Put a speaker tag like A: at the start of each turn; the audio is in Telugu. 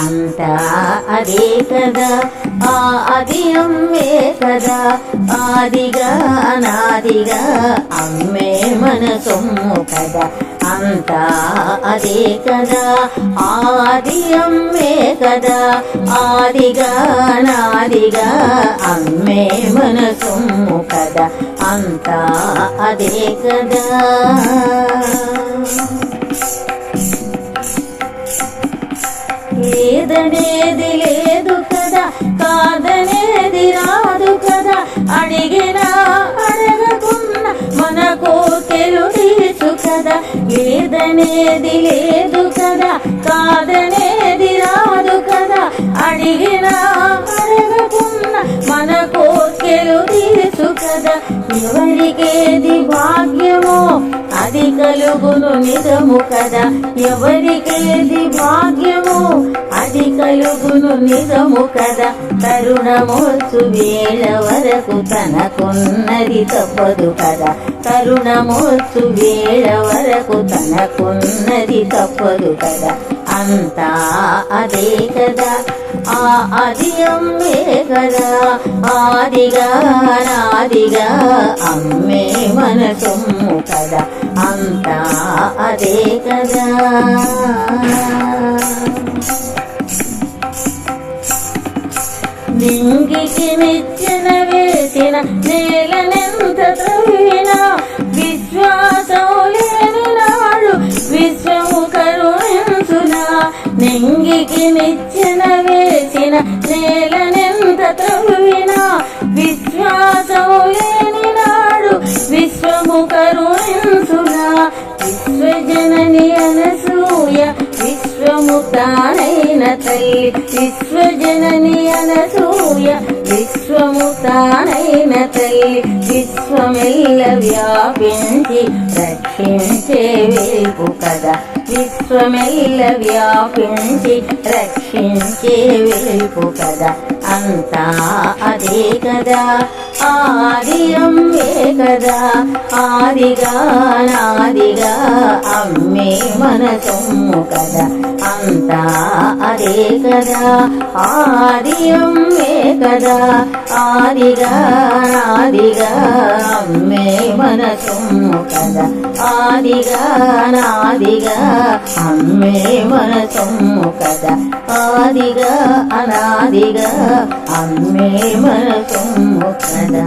A: అంతా అదే కదా, ఆ అది అమ్మే కదా, ఆదిగా అనాదిగా అమ్మే మన సొమ్ము కదా. అంతా అదే కదా, ఆది అమ్మే కదా, ఆదిగా నాదిగా అమ్మే మన సొమ్ము కదా. అంతా అదే కదా. లేదనేది లేదు కదా, కాదనేది రాదు కదా, అడిగినా అడగకున్నా మన కోర్కెలు తీర్చు కదా. లేదనేది లేదు కదా, కాదనేది రాదు కదా, అడిగినా అడగకున్నా మన కోర్కెలు తీర్చు కదా. ఎవరికేది భాగ్యమో అది కలుగును నిజము కదా, ఎవరికేది భాగ్యమో అది కలుగును నిజము కదా. తరుణమొచ్చు వేళ వరకు తనకున్నది తప్పదు కదా, తరుణమొచ్చు వేళ వరకు తనకున్నది తప్పదు కదా. అంతా అదే కదా, ఆ అది అమ్మే కదా, ఆదిగా నాదిగా అమ్మే మన సొమ్ము కదా. అంతా అదే కదా. నింగికి నిచ్చెన వేసిన నేలనెంత త్రవ్వినా, విశ్వాసం లేని నాడు విశ్వము కరుణించునా. నింగికి నిచ్చెన వేసిన నేలనెంత త్రవ్వినా, విశ్వాసం లేని నాడు విశ్వము కరుణించునా. విశ్వజనని అనసూయ విశ్వము తానైన తల్లి, విశ్వజనని అనసూయ విశ్వము తానైన తల్లి, విశ్వమెల్ల వ్యాపించి రక్షించే వెలుగు కదా, విశ్వమెల్ల వ్యాపించి రక్షించే వెలుగు కదా. అంతా అదే కదా, ఆది అమ్మే కదా, ఆదిగా నాదిగా అమ్మే మన సొమ్ము కదా. అంతా అదే కదా, ఆది అమ్మే కదా, ఆదిగా నాదిగా అమ్మే మన సొమ్ము కదా. ఆదిగా నాదిగా అమ్మే మన సొమ్ము కదా, ఆదిగా అనాదిగా అమ్మే మన సొమ్ము కదా.